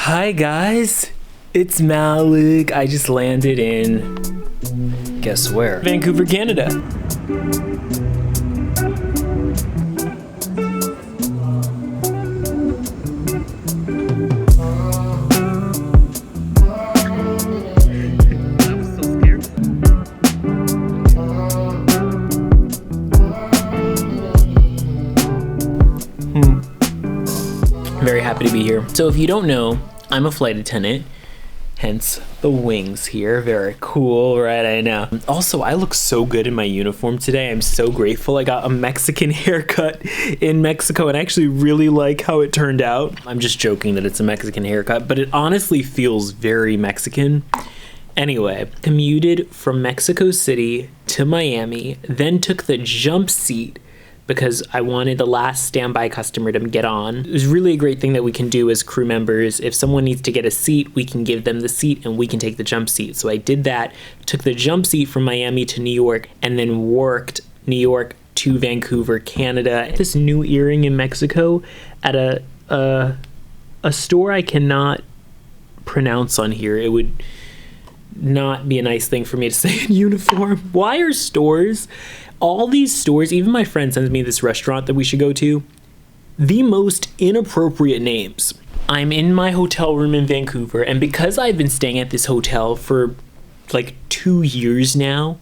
Hi guys, it's Malick. I just landed in, guess where? Vancouver, Canada. Very happy to be here. So if you don't know, I'm a flight attendant, hence the wings here. Very cool, right? I know. Also, I look so good in my uniform today. I'm so grateful. I got a Mexican haircut in Mexico and I actually really like how it turned out. I'm just joking that it's a Mexican haircut, but it honestly feels very Mexican. Anyway, commuted from Mexico City to Miami, then took the jump seat because I wanted the last standby customer to get on. It was really a great thing that we can do as crew members. If someone needs to get a seat, we can give them the seat and we can take the jump seat. So I did that, took the jump seat from Miami to New York, and then worked New York to Vancouver, Canada. This new earring in Mexico at a store I cannot pronounce on here. It would not be a nice thing for me to say in uniform. Why are stores, all these stores, even my friend sends me this restaurant that we should go to, the most inappropriate names. I'm in my hotel room in Vancouver, and because I've been staying at this hotel for like 2 years now,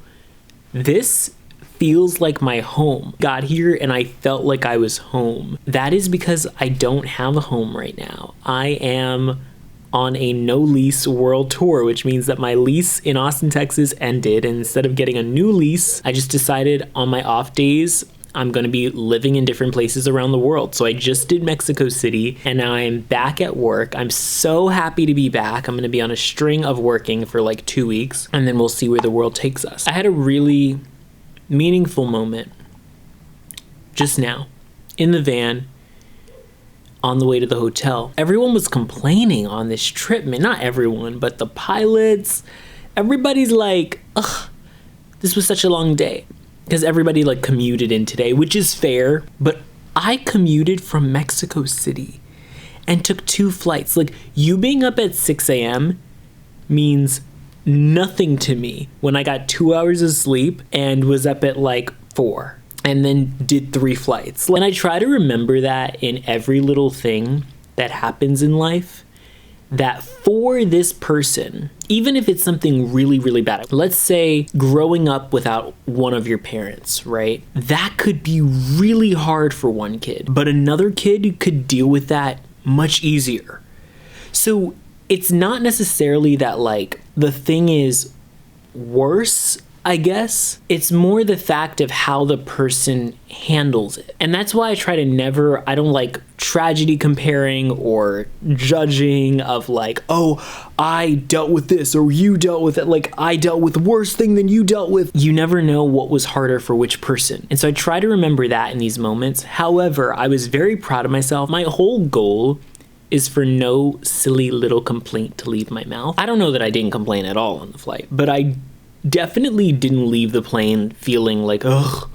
this feels like my home. Got here and I felt like I was home. That is because I don't have a home right now. I am on a no-lease world tour, which means that my lease in Austin, Texas ended, and instead of getting a new lease, I just decided on my off days, I'm gonna be living in different places around the world. So I just did Mexico City, and now I'm back at work. I'm so happy to be back. I'm gonna be on a string of working for like 2 weeks, and then we'll see where the world takes us. I had a really meaningful moment just now in the van on the way to the hotel. Everyone was complaining on this trip. Man, not everyone, but the pilots, everybody's like, ugh, this was such a long day. Because everybody like commuted in today, which is fair, but I commuted from Mexico City and took 2 flights. Like, you being up at 6 a.m. means nothing to me when I got 2 hours of sleep and was up at like 4. And then did 3 flights. And I try to remember that in every little thing that happens in life, that for this person, even if it's something really, really bad, let's say growing up without one of your parents, right? That could be really hard for one kid, but another kid could deal with that much easier. So it's not necessarily that like the thing is worse, I guess. It's more the fact of how the person handles it. And that's why I try to I don't like tragedy comparing or judging of like, oh, I dealt with this or you dealt with it. Like, I dealt with worse thing than you dealt with. You never know what was harder for which person. And so I try to remember that in these moments. However, I was very proud of myself. My whole goal is for no silly little complaint to leave my mouth. I don't know that I didn't complain at all on the flight, but I definitely didn't leave the plane feeling like, ugh.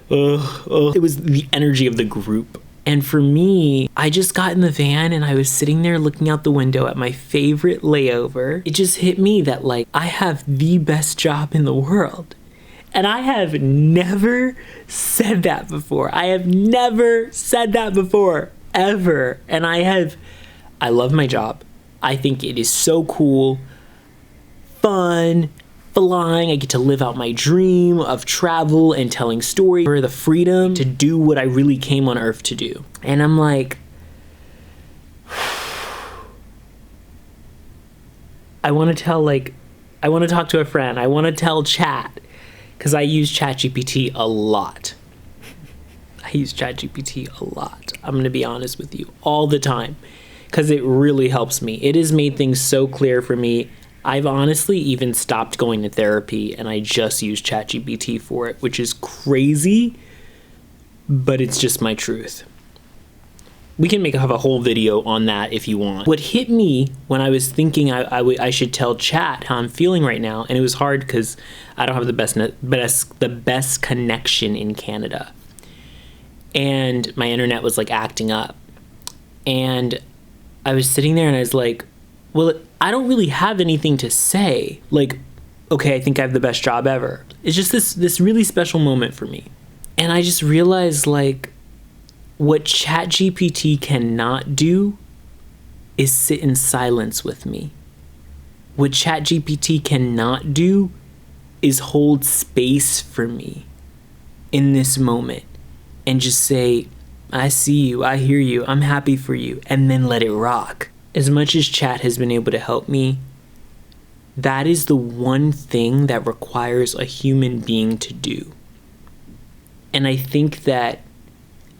It was the energy of the group. And for me, I just got in the van and I was sitting there looking out the window at my favorite layover. It just hit me that like, I have the best job in the world. And I have never said that before. I have never said that before, ever. And I love my job. I think it is so cool, fun, flying. I get to live out my dream of travel and telling stories, for the freedom to do what I really came on earth to do. And I'm like, I want to talk to a friend. I want to tell chat, because I use ChatGPT a lot. I use ChatGPT a lot. I'm going to be honest with you, all the time, because it really helps me. It has made things so clear for me. I've honestly even stopped going to therapy and I just use ChatGPT for it, which is crazy, but it's just my truth. We can have a whole video on that if you want. What hit me when I was thinking I should tell chat how I'm feeling right now, and it was hard because I don't have the best connection in Canada. And my internet was like acting up. And I was sitting there and I was like, well, I don't really have anything to say. Like, okay, I think I have the best job ever. It's just this really special moment for me. And I just realized, like, what ChatGPT cannot do is sit in silence with me. What ChatGPT cannot do is hold space for me in this moment and just say, I see you, I hear you, I'm happy for you, and then let it rock. As much as chat has been able to help me, that is the one thing that requires a human being to do. And I think that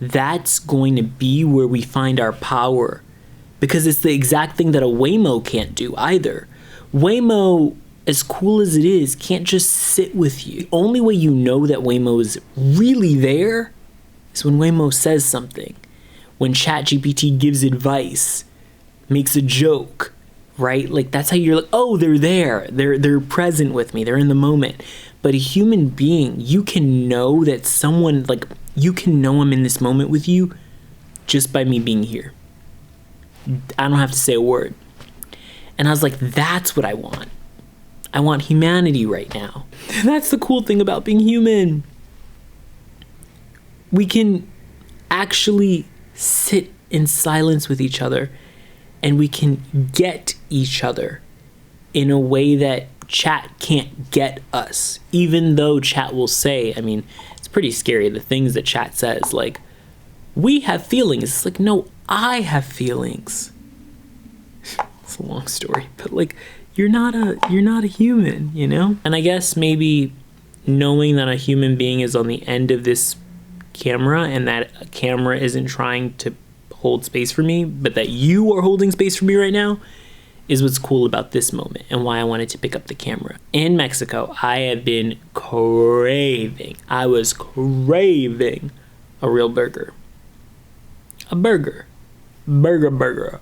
that's going to be where we find our power, because it's the exact thing that a Waymo can't do either. Waymo, as cool as it is, can't just sit with you. The only way you know that Waymo is really there is when Waymo says something, when ChatGPT gives advice, makes a joke, right? Like, that's how you're like, oh, they're there. They're present with me. They're in the moment. But a human being, you can know that someone, like, you can know I'm in this moment with you just by me being here. I don't have to say a word. And I was like, that's what I want. I want humanity right now. That's the cool thing about being human. We can actually sit in silence with each other, and we can get each other in a way that chat can't get us. Even though chat will say, I mean, it's pretty scary, the things that chat says, like, we have feelings. It's like, no, I have feelings. It's a long story, but like, you're not a human, you know? And I guess maybe knowing that a human being is on the end of this camera, and that a camera isn't trying to hold space for me, but that you are holding space for me right now, is what's cool about this moment and why I wanted to pick up the camera. In Mexico, I have been craving, I was craving a real burger. A burger. Burger.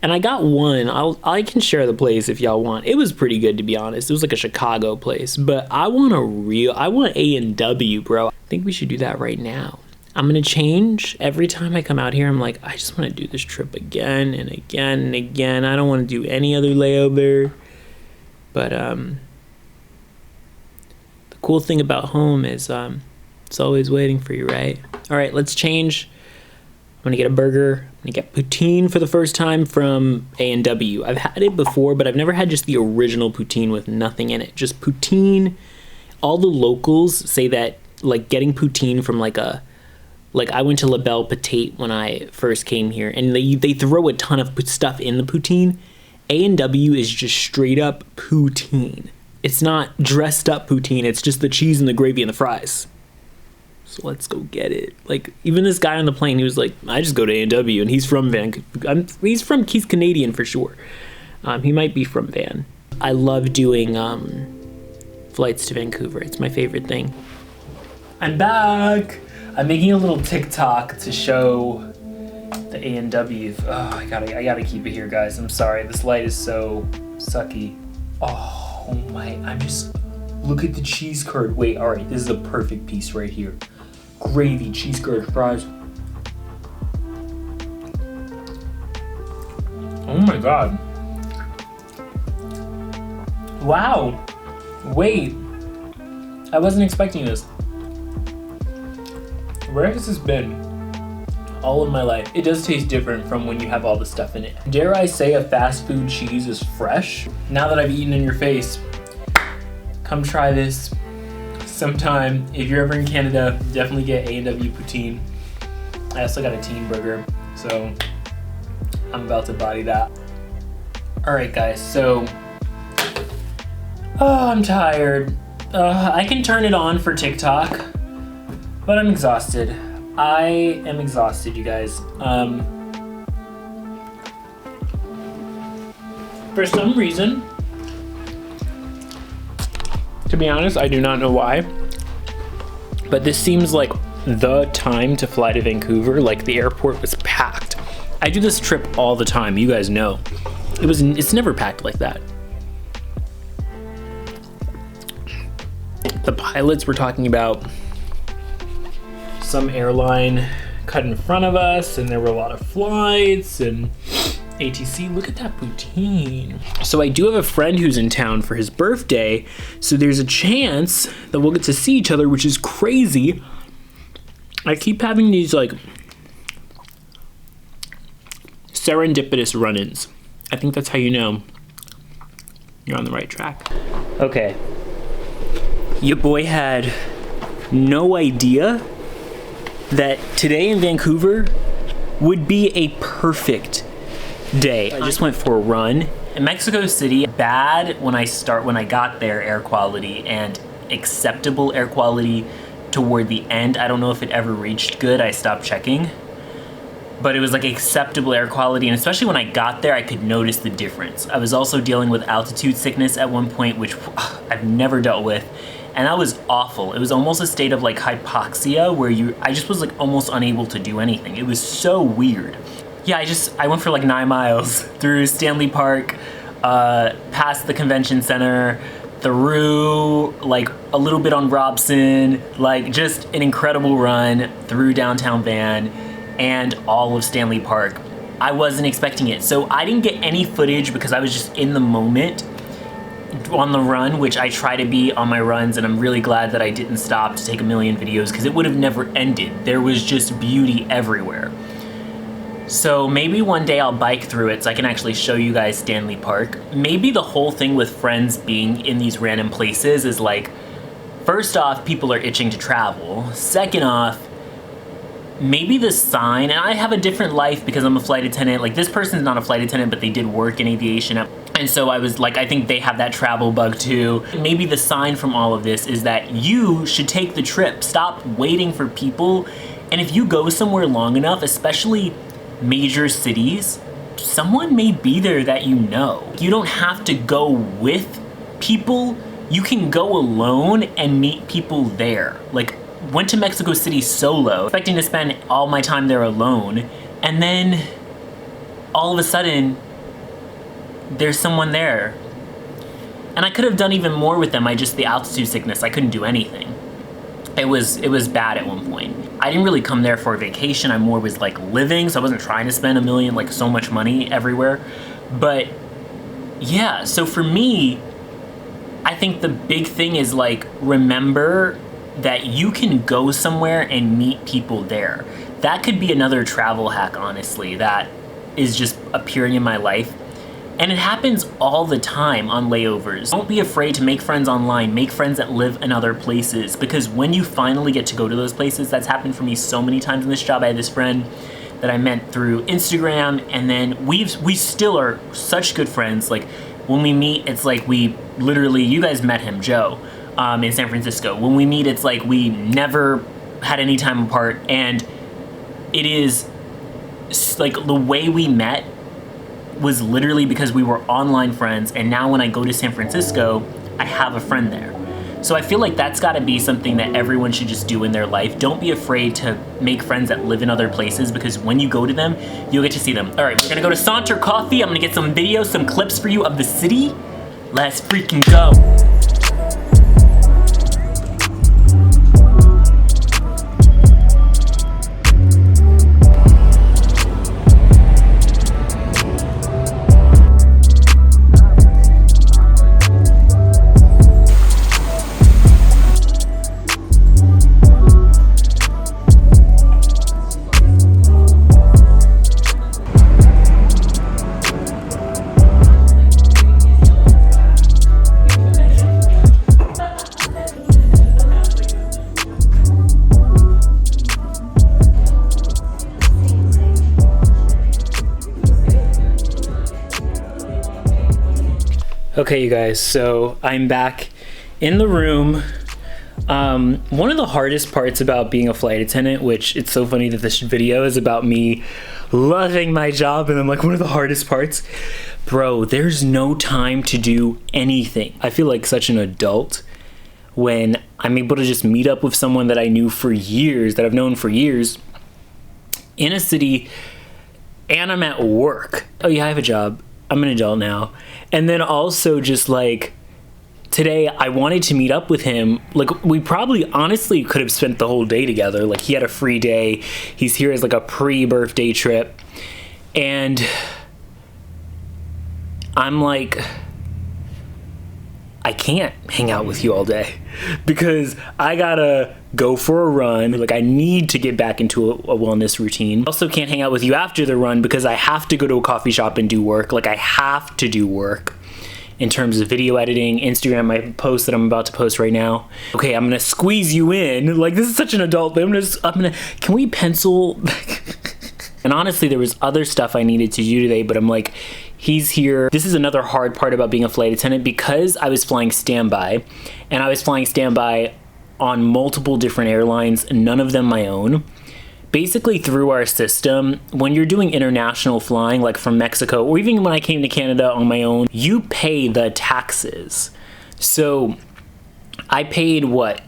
And I got one. I can share the place if y'all want. It was pretty good, to be honest. It was like a Chicago place, but I want A&W, bro. I think we should do that right now. I'm gonna change. Every time I come out here, I'm like, I just want to do this trip again and again and again. I don't want to do any other layover. But the cool thing about home is it's always waiting for you, right? All right, let's change. I'm gonna get a burger. I'm gonna get poutine for the first time from A&W. I've had it before, but I've never had just the original poutine with nothing in it. Just poutine. All the locals say that, like, getting poutine from like I went to La Belle Petite when I first came here, and they throw a ton of stuff in the poutine. A&W is just straight up poutine. It's not dressed up poutine. It's just the cheese and the gravy and the fries. So let's go get it. Like, even this guy on the plane, he was like, I just go to A&W, and he's from Vancouver. He's Canadian for sure. He might be from Van. I love doing flights to Vancouver. It's my favorite thing. I'm back. I'm making a little TikTok to show the A&W. Oh, I gotta keep it here, guys. I'm sorry. This light is so sucky. Oh my, look at the cheese curd. Wait, all right, this is a perfect piece right here. Gravy, cheese curd, fries. Oh my God. Wow. Wait, I wasn't expecting this. Where has this been all of my life? It does taste different from when you have all the stuff in it. Dare I say a fast food cheese is fresh? Now that I've eaten in your face, come try this sometime. If you're ever in Canada, definitely get A&W poutine. I also got a teen burger, so I'm about to body that. All right, guys, so, I'm tired. I can turn it on for TikTok, but I'm exhausted. I am exhausted, you guys. For some reason, to be honest, I do not know why, but this seems like the time to fly to Vancouver. Like, the airport was packed. I do this trip all the time, you guys know. It's never packed like that. The pilots were talking about some airline cut in front of us, and there were a lot of flights, and ATC, look at that poutine. So I do have a friend who's in town for his birthday, so there's a chance that we'll get to see each other, which is crazy. I keep having these like serendipitous run-ins. I think that's how you know you're on the right track. Okay. Your boy had no idea that today in Vancouver would be a perfect day. I just went for a run. In Mexico City, bad when I got there air quality, and acceptable air quality toward the end. I don't know if it ever reached good. I stopped checking. But it was like acceptable air quality, and especially when I got there, I could notice the difference. I was also dealing with altitude sickness at one point, which I've never dealt with, and that was awful. It was almost a state of like hypoxia where I just was like almost unable to do anything. It was so weird. Yeah, I went for like 9 miles through Stanley Park, past the convention center, through like a little bit on Robson, like just an incredible run through downtown Van and all of Stanley Park. I wasn't expecting it. So I didn't get any footage because I was just in the moment on the run, which I try to be on my runs, and I'm really glad that I didn't stop to take a million videos because it would have never ended. There was just beauty everywhere. So maybe one day I'll bike through it so I can actually show you guys Stanley Park. Maybe the whole thing with friends being in these random places is like, first off, people are itching to travel. Second off, maybe the sign, and I have a different life because I'm a flight attendant. Like, this person's not a flight attendant, but they did work in aviation. And so I was like, I think they have that travel bug too. Maybe the sign from all of this is that you should take the trip. Stop waiting for people. And if you go somewhere long enough, especially major cities, someone may be there that you know. You don't have to go with people. You can go alone and meet people there. Like, went to Mexico City solo, expecting to spend all my time there alone, and then all of a sudden, there's someone there. And I could have done even more with them. The altitude sickness, I couldn't do anything. It was bad at one point. I didn't really come there for a vacation. I more was like living, so I wasn't trying to spend like so much money everywhere. But yeah, so for me, I think the big thing is like, remember that you can go somewhere and meet people there. That could be another travel hack, honestly, that is just appearing in my life. And it happens all the time on layovers. Don't be afraid to make friends online, make friends that live in other places, because when you finally get to go to those places, that's happened for me so many times in this job. I had this friend that I met through Instagram, and then we still are such good friends. Like, when we meet, it's like we literally, you guys met him, Joe, in San Francisco. When we meet, it's like we never had any time apart, and it is like the way we met was literally because we were online friends, and now when I go to San Francisco, I have a friend there. So I feel like that's got to be something that everyone should just do in their life. Don't be afraid to make friends that live in other places, because when you go to them, you'll get to see them. All right, we're gonna go to Saunter Coffee. I'm gonna get some videos, some clips for you of the city. Let's freaking go. Okay, you guys, so I'm back in the room. One of the hardest parts about being a flight attendant, which it's so funny that this video is about me loving my job, and I'm like, one of the hardest parts, bro, there's no time to do anything. I feel like such an adult when I'm able to just meet up with someone that I knew for years, that I've known for years, in a city, and I'm at work. Oh yeah, I have a job. I'm an adult now. And then also just like, today I wanted to meet up with him. Like, we probably honestly could have spent the whole day together. Like, he had a free day. He's here as like a pre-birthday trip. And I'm like, I can't hang out with you all day because I gotta go for a run. Like, I need to get back into a wellness routine. I also can't hang out with you after the run because I have to go to a coffee shop and do work. Like, I have to do work in terms of video editing, Instagram, my post that I'm about to post right now. Okay, I'm gonna squeeze you in. Like, this is such an adult thing. Can we pencil? And honestly, there was other stuff I needed to do today, but I'm like, he's here. This is another hard part about being a flight attendant because I was flying standby, and I was flying standby on multiple different airlines, none of them my own. Basically, through our system, when you're doing international flying, like from Mexico, or even when I came to Canada on my own, you pay the taxes. So I paid what?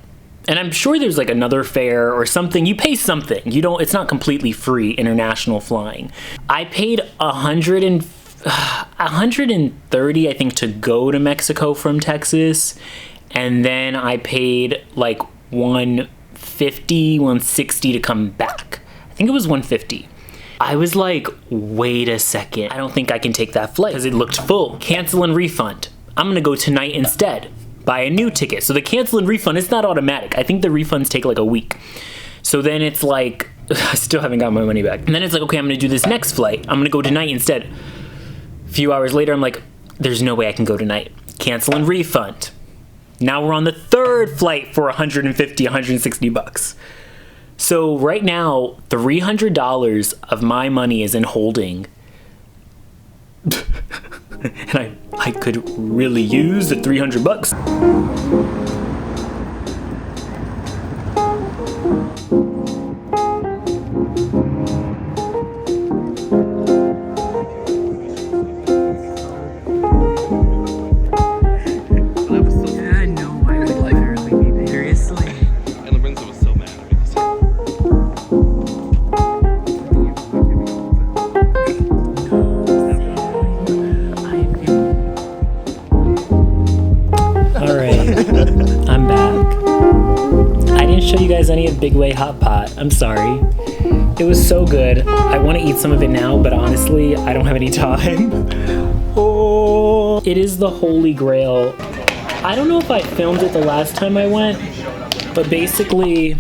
And I'm sure there's like another fare or something. You pay something. It's not completely free international flying. I paid $130, I think, to go to Mexico from Texas. And then I paid like $150, $160 to come back. I think it was $150. I was like, wait a second. I don't think I can take that flight because it looked full. Cancel and refund. I'm gonna go tonight instead. Buy a new ticket. So the cancel and refund, it's not automatic. I think the refunds take like a week. So then it's like, I still haven't got my money back. And then it's like, okay, I'm gonna do this next flight. I'm gonna go tonight instead. A few hours later, I'm like, there's no way I can go tonight. Cancel and refund. Now we're on the third flight for $150, $160. So right now, $300 of my money is in holding. And I could really use the $300. Any of Big Way Hot Pot. I'm sorry. It was so good. I want to eat some of it now, but honestly, I don't have any time. Oh, it is the holy grail. I don't know if I filmed it the last time I went, but basically,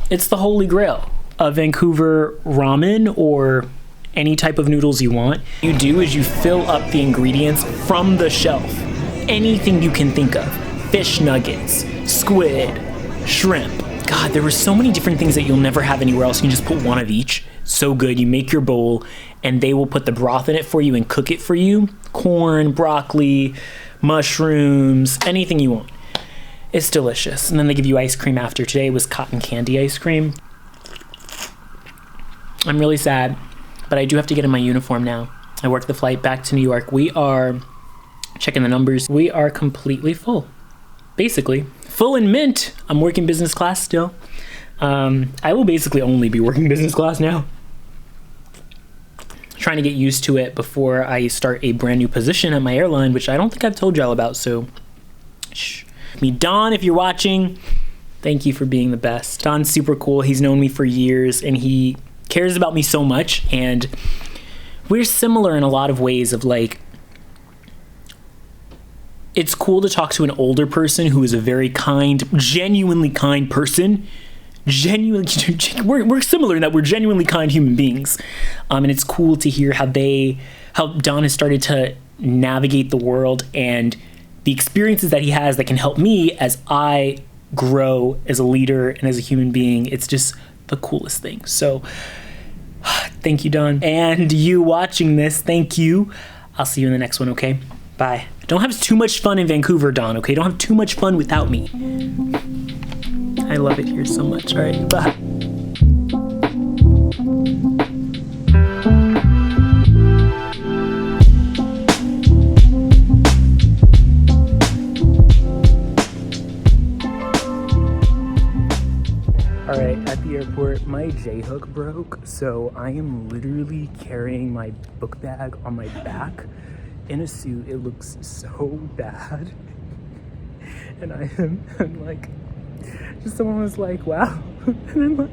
it's the holy grail of Vancouver ramen or any type of noodles you want. What you do is you fill up the ingredients from the shelf. Anything you can think of. Fish nuggets, squid, shrimp. God, there were so many different things that you'll never have anywhere else. You can just put one of each. So good. You make your bowl and they will put the broth in it for you and cook it for you. Corn, broccoli, mushrooms, anything you want. It's delicious. And then they give you ice cream after. Today was cotton candy ice cream. I'm really sad, but I do have to get in my uniform now. I work the flight back to New York. We are checking the numbers. We are completely full. Basically, full and mint. I'm working business class still. I will basically only be working business class now. Trying to get used to it before I start a brand new position at my airline, which I don't think I've told y'all about, so shh. Don, if you're watching, thank you for being the best. Don's super cool. He's known me for years and he cares about me so much, and we're similar in a lot of ways of like, it's cool to talk to an older person who is a very kind, genuinely kind person. We're similar in that we're genuinely kind human beings. And it's cool to hear how Don has started to navigate the world and the experiences that he has that can help me as I grow as a leader and as a human being. It's just the coolest thing. So thank you, Don. And you watching this, thank you. I'll see you in the next one, okay? Bye. Don't have too much fun in Vancouver, Don, okay? Don't have too much fun without me. I love it here so much. All right, bye. All right, at the airport, my J-hook broke, so I am literally carrying my book bag on my back. In a suit. It looks so bad. And I'm like, just someone was like, wow. And I'm like,